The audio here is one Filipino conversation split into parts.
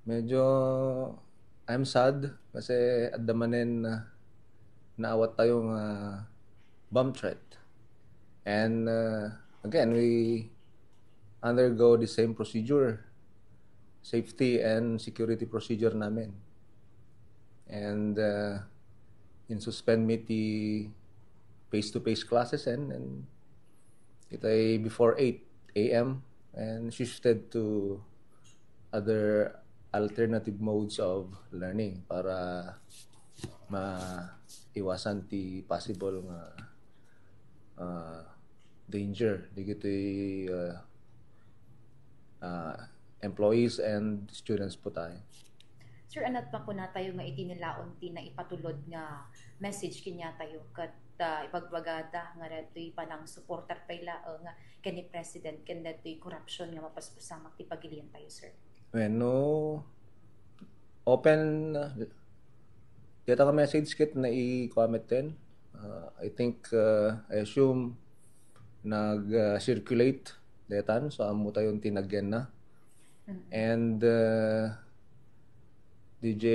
Medyo I'm sad kasi at the manen naawat tayong bomb threat. And again, we undergo the same procedure, safety and security procedure namin. And in suspend me the face-to-face classes and it ay before 8 a.m. and shifted to other alternative modes of learning para maiwasan ti possible nga danger digitoy employees and students po tayo. Sir, anat pa po na tayo nga itinilaon ti na ipatulod nga message kinya tayo kat ipagbagada nga datoy panang supporter payla nga kani president ken datoy corruption nga mapaspasamak ti pagilian tayo, sir. When no open data ka message kit na i-comment din. I think I assume nag-circulate detan so amo tayong tinagyan na. And DJ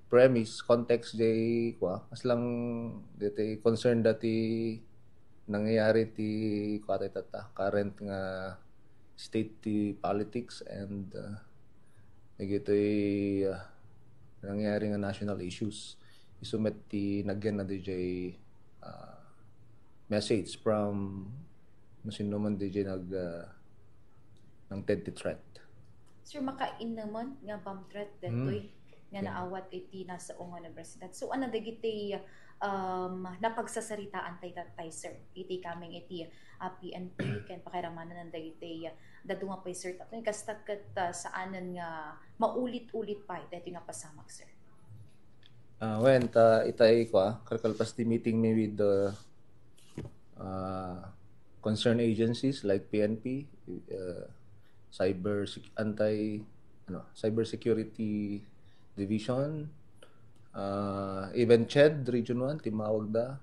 premise context jay kwa as lang dito concern dati nangyayari ti kwa tata current nga state ti politics and nagitoy nangyayari nga national issues isumet ti nagyan na DJ message from sino man DJ ng TED threat. Sir, makain naman nga bomb threat detoy nga naawat iti nasa unga na president. So ano dagiti napagsasaritaan tay sir. Iti kaming iti PNP ken pakiramanan ng dagiti dadunga pay sir. Tapos kastat kat saanan nga maulit-ulit pa iti nga pasamak sir. When itay ko kalkalpas the meeting me with the concerned agencies like PNP, cyber security division, even CHED Region 1 timawag da,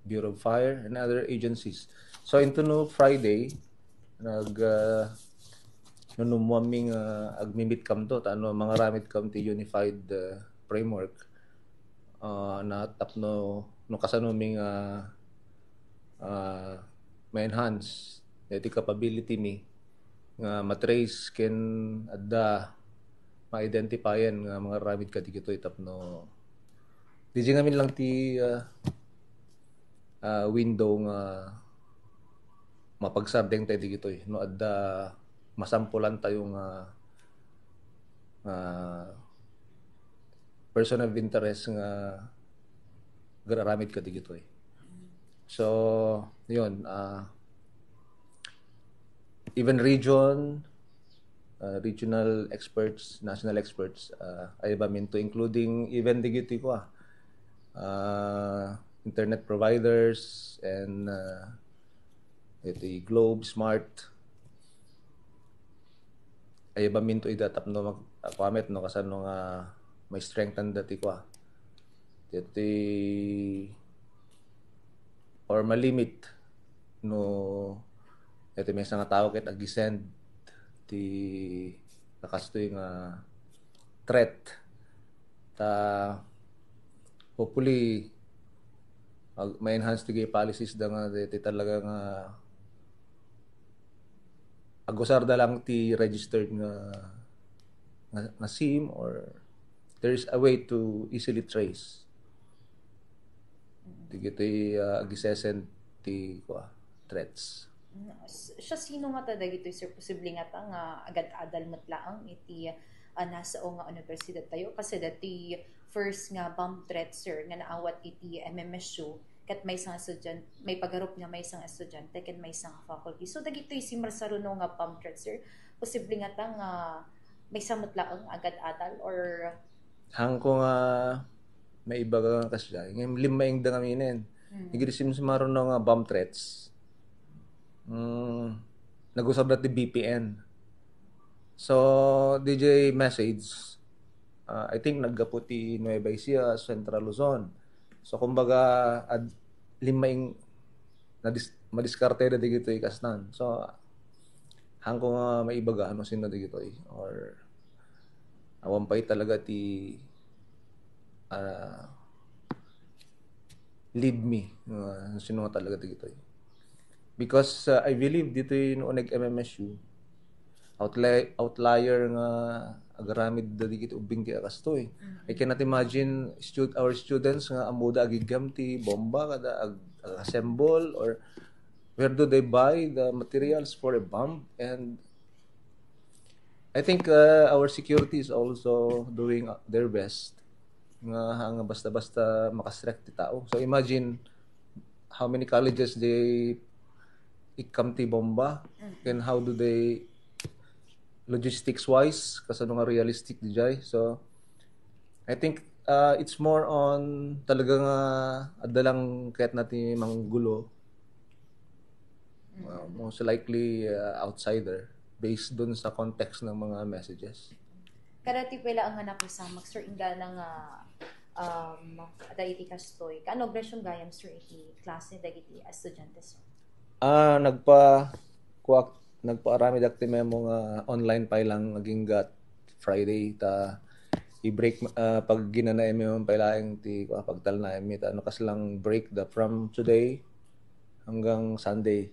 Bureau of Fire and other agencies. So into no Friday nunumwaming agmimit kam to ano mga ramit kam ti unified framework na tapno no kasanuming ma-enhance iti capability ni nga matrace ken adda ma-identifyan nga mga ramid kadigitoy tapno di ngamin lang ti window nga mapagsardeng tayo digitoy no adda masampulan tayo nga person of interest nga gararamid kadigitoy. So yun even regional experts, national experts, ay ba minto including even digiti ko internet providers and iti Globe, Smart, ay ba minto idatap no mag-comment no kasano nga may strengthen dati ko iti or malimit no ito may nga tao ket ag-send ti nakastoy nga threat ta hopefully may enhance ti policies da nga ti talaga nga agusar da lang ti registered nga SIM or there's a way to easily trace digitoy ag-send ti threats. Siya sino nga ta dagitoy sir posible nga ta nga agad-adal matlaang iti nasa o nga universidad tayo kasi dati first nga bomb threat sir nga naawat iti MMSU kat may isang estudyante may pagarup nga may isang estudyante ken may isang faculty so dagitoy si Marsaruno nga bomb threat sir posible nga ta nga may samatlaang agad-adal or hang ko nga may iba ka kasya ng lima yung dangaminin igrisim sumaron nga bomb threats nag-usap natin VPN. So, DJ message, I think naggaputi Nueva Ecija, Central Luzon. So, kumbaga, lima yung madiskarte na digito ikasnan. So, hang ko nga maibaga ano sino digitoy or awan pa'y talaga ti ah, lead me sino nga talaga digitoy. Because I believe dito yung nag MMSU outlier nga agaramid dadi kiti ubing ti akas to eh. I cannot imagine our students nga amuda agigam ti bomba kada assemble or where do they buy the materials for a bomb. And I think our security is also doing their best nga basta-basta makastrek ti tao. So imagine how many colleges they ikam ti bomba and how do they logistics wise kasano nga realistic di jay. So I think it's more on talagang adalang kahit natin manggulo most likely outsider based dun sa context ng mga messages. Kada ti pala ang anak ko sa sir inga ng dagiti kastoy. Kaano grasyon gayam sir iti klase dagiti estudyante sir? Nagpaarami dakti memo nga online pa lang naging gat Friday ta i-break pag ginanaem mo pailaeng ti pagtal na emi ta ano kas lang break the from today hanggang Sunday.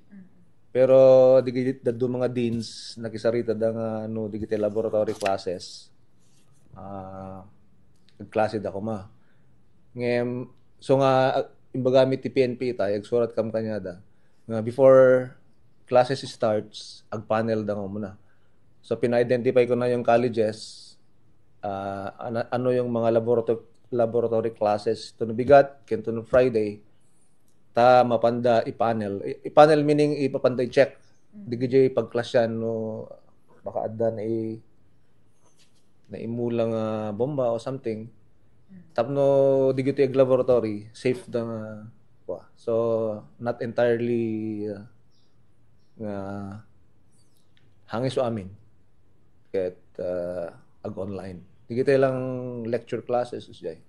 Pero digit dadto mga deans nakisarita da nga no digiti laboratory classes. Nagklase da ko ma. Ngem so nga imbagamit ti PNP ta agsurat kam kanyada nga before classes starts ag-panel da nga muna. So pina-identify ko na yung colleges ano yung mga laboratory classes to bigat kento no Friday ta mapanda i-panel meaning ipapanda i-check digiti pagklasyan no baka adda na imulang bomba o something tapno digiti ag laboratory safe da nga so not entirely hangis so amin ket ag online digiti lang lecture classes usay.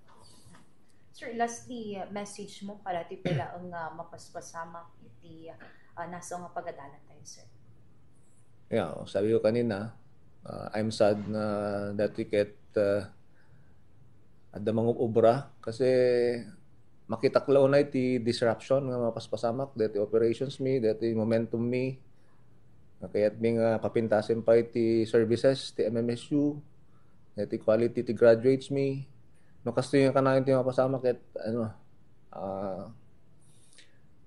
Sir, lastly, message mo para ti pala ang mapaspasama iti nasa nga pagadalan tayo, sir. Yeah, sabi ko kanina, I'm sad na that we get adda mga obra kasi makitaklaw na iti disruption nga mapaspasamak dati operations me, dati momentum me. Kaya't may papintasin pa iti services ti MMSU, dati quality ti graduates me. No kasto yung kanayon ti mapasama ket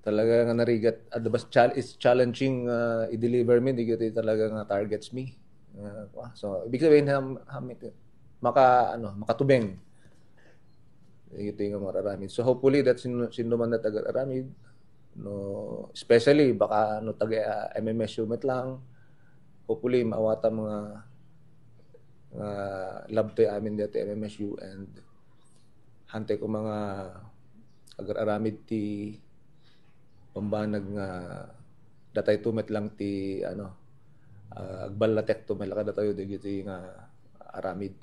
talaga nga narigat adabas is challenging i-deliver me digiti talaga nga targets me. So ibig sabihin makatubeng ito yung mararamid. So hopefully that sino man na taga-aramid no especially baka no taga MMSU met lang hopefully maawata mga lab to amin dati MMSU and hantay ko mga agar-aramid ti pambanag nga datay tumet lang ti agbalatek to melaka datayo digiti nga aramid.